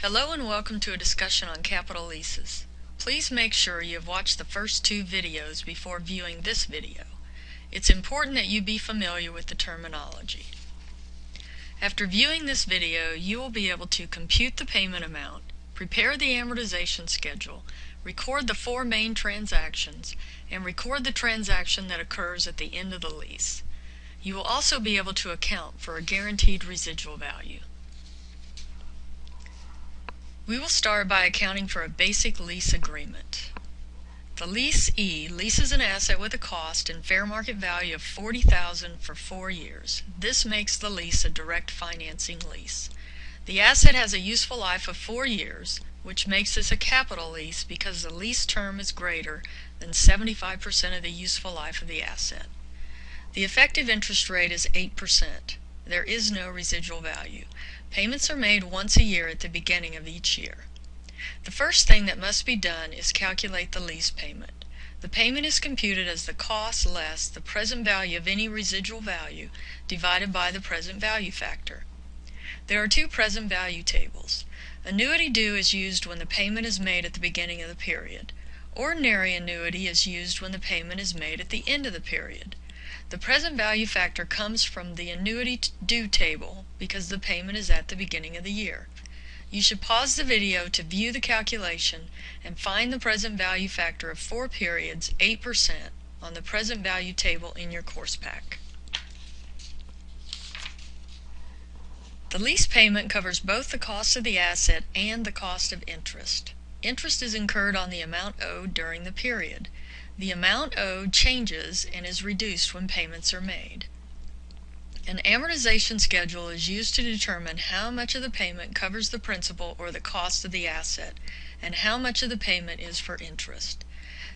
Hello and welcome to a discussion on capital leases. Please make sure you have watched the first two videos before viewing this video. It's important that you be familiar with the terminology. After viewing this video, you will be able to compute the payment amount, prepare the amortization schedule, record the four main transactions, and record the transaction that occurs at the end of the lease. You will also be able to account for a guaranteed residual value. We will start by accounting for a basic lease agreement. The leasee leases an asset with a cost and fair market value of $40,000 for 4 years. This makes the lease a direct financing lease. The asset has a useful life of 4 years, which makes this a capital lease because the lease term is greater than 75% of the useful life of the asset. The effective interest rate is 8%. There is no residual value. Payments are made once a year at the beginning of each year. The first thing that must be done is calculate the lease payment. The payment is computed as the cost less the present value of any residual value divided by the present value factor. There are two present value tables. Annuity due is used when the payment is made at the beginning of the period. Ordinary annuity is used when the payment is made at the end of the period. The present value factor comes from the annuity due table because the payment is at the beginning of the year. You should pause the video to view the calculation and find the present value factor of 4 periods, 8%, on the present value table in your course pack. The lease payment covers both the cost of the asset and the cost of interest. Interest is incurred on the amount owed during the period. The amount owed changes and is reduced when payments are made. An amortization schedule is used to determine how much of the payment covers the principal or the cost of the asset, and how much of the payment is for interest.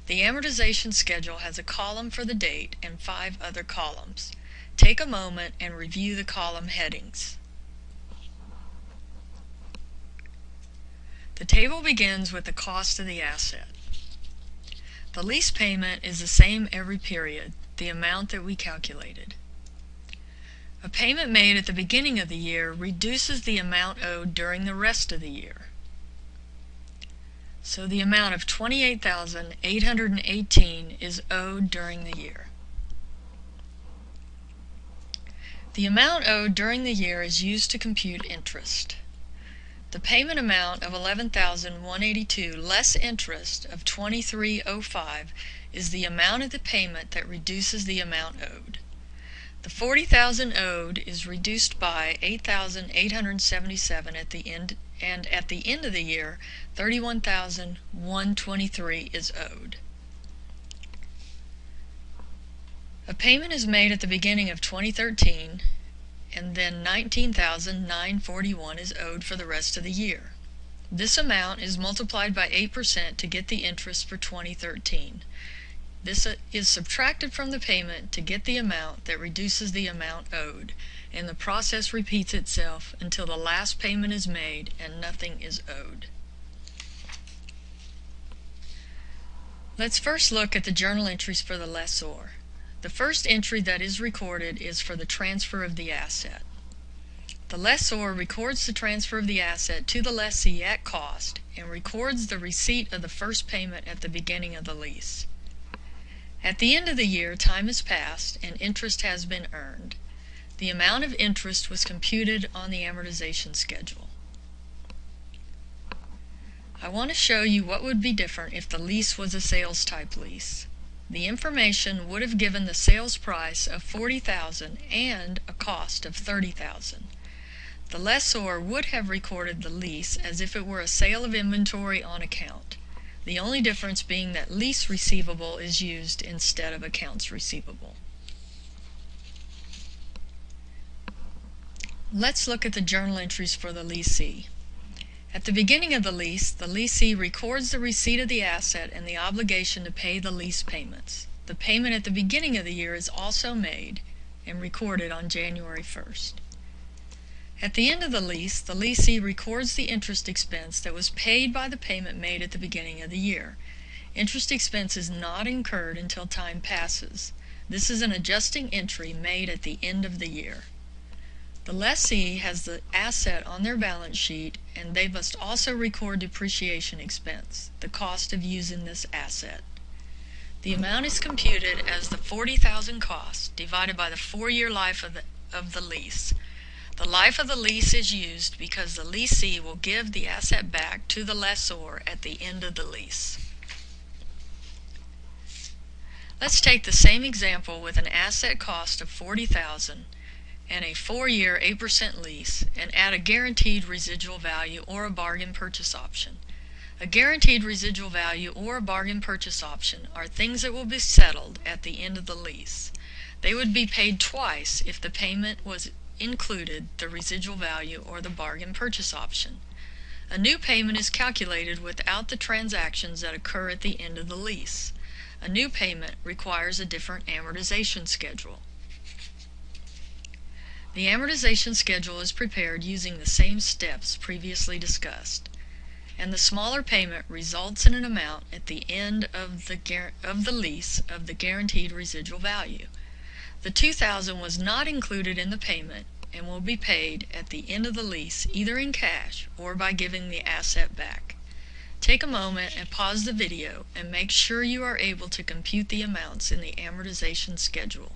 The amortization schedule has a column for the date and 5 other columns. Take a moment and review the column headings. The table begins with the cost of the asset. The lease payment is the same every period, the amount that we calculated. A payment made at the beginning of the year reduces the amount owed during the rest of the year. So the amount of $28,818 is owed during the year. The amount owed during the year is used to compute interest. The payment amount of $11,182 less interest of $23,005 is the amount of the payment that reduces the amount owed. The $40,000 owed is reduced by $8,877 at the end, and at the end of the year, $31,123 is owed. A payment is made at the beginning of 2013, and then $19,941 is owed for the rest of the year. This amount is multiplied by 8% to get the interest for 2013. This is subtracted from the payment to get the amount that reduces the amount owed, and the process repeats itself until the last payment is made and nothing is owed. Let's first look at the journal entries for the lessor. The first entry that is recorded is for the transfer of the asset. The lessor records the transfer of the asset to the lessee at cost and records the receipt of the first payment at the beginning of the lease. At the end of the year, time has passed and interest has been earned. The amount of interest was computed on the amortization schedule. I want to show you what would be different if the lease was a sales type lease. The information would have given the sales price of $40,000 and a cost of $30,000. The lessor would have recorded the lease as if it were a sale of inventory on account, the only difference being that lease receivable is used instead of accounts receivable. Let's look at the journal entries for the leasee. At the beginning of the lease, the leasee records the receipt of the asset and the obligation to pay the lease payments. The payment at the beginning of the year is also made and recorded on January 1st. At the end of the lease, the leasee records the interest expense that was paid by the payment made at the beginning of the year. Interest expense is not incurred until time passes. This is an adjusting entry made at the end of the year. The lessee has the asset on their balance sheet, and they must also record depreciation expense, the cost of using this asset. The amount is computed as the $40,000 cost divided by the 4-year life of the lease. The life of the lease is used because the lessee will give the asset back to the lessor at the end of the lease. Let's take the same example with an asset cost of $40,000 and a 4-year 8% lease, and add a guaranteed residual value or a bargain purchase option. A guaranteed residual value or a bargain purchase option are things that will be settled at the end of the lease. They would be paid twice if the payment was included the residual value or the bargain purchase option. A new payment is calculated without the transactions that occur at the end of the lease. A new payment requires a different amortization schedule. The amortization schedule is prepared using the same steps previously discussed, and the smaller payment results in an amount at the end of the lease of the guaranteed residual value. The $2,000 was not included in the payment and will be paid at the end of the lease either in cash or by giving the asset back. Take a moment and pause the video and make sure you are able to compute the amounts in the amortization schedule.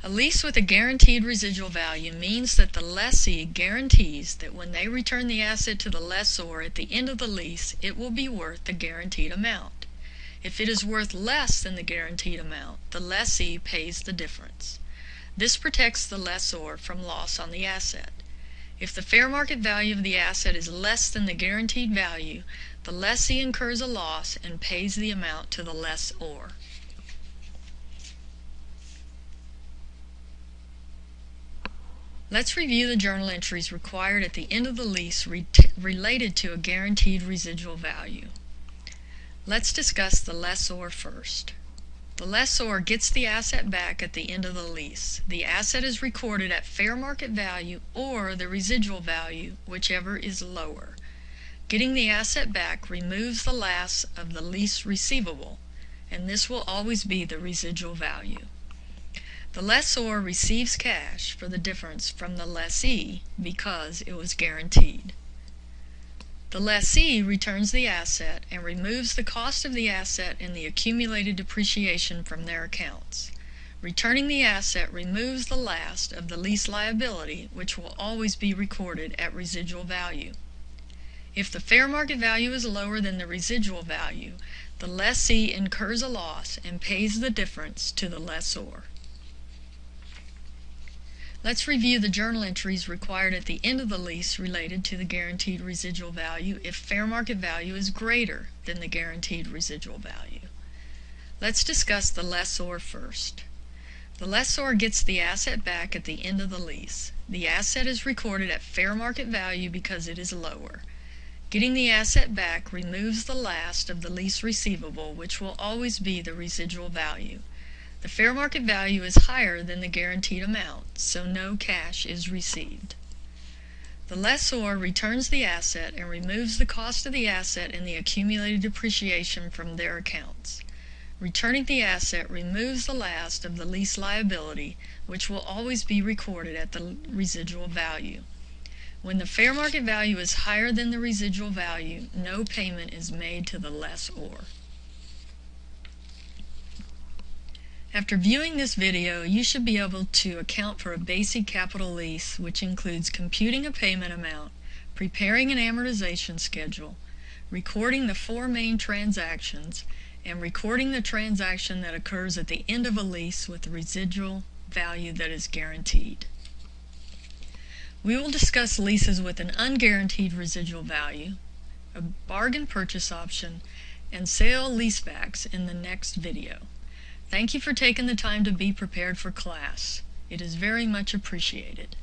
A lease with a guaranteed residual value means that the lessee guarantees that when they return the asset to the lessor at the end of the lease, it will be worth the guaranteed amount. If it is worth less than the guaranteed amount, the lessee pays the difference. This protects the lessor from loss on the asset. If the fair market value of the asset is less than the guaranteed value, the lessee incurs a loss and pays the amount to the lessor. Let's review the journal entries required at the end of the lease related to a guaranteed residual value. Let's discuss the lessor first. The lessor gets the asset back at the end of the lease. The asset is recorded at fair market value or the residual value, whichever is lower. Getting the asset back removes the loss of the lease receivable, and this will always be the residual value. The lessor receives cash for the difference from the lessee because it was guaranteed. The lessee returns the asset and removes the cost of the asset and the accumulated depreciation from their accounts. Returning the asset removes the last of the lease liability, which will always be recorded at residual value. If the fair market value is lower than the residual value, the lessee incurs a loss and pays the difference to the lessor. Let's review the journal entries required at the end of the lease related to the guaranteed residual value if fair market value is greater than the guaranteed residual value. Let's discuss the lessor first. The lessor gets the asset back at the end of the lease. The asset is recorded at fair market value because it is lower. Getting the asset back removes the last of the lease receivable, which will always be the residual value. The fair market value is higher than the guaranteed amount, so no cash is received. The lessor returns the asset and removes the cost of the asset and the accumulated depreciation from their accounts. Returning the asset removes the last of the lease liability, which will always be recorded at the residual value. When the fair market value is higher than the residual value, no payment is made to the lessor. After viewing this video, you should be able to account for a basic capital lease, which includes computing a payment amount, preparing an amortization schedule, recording the 4 main transactions, and recording the transaction that occurs at the end of a lease with the residual value that is guaranteed. We will discuss leases with an unguaranteed residual value, a bargain purchase option, and sale leasebacks in the next video. Thank you for taking the time to be prepared for class. It is very much appreciated.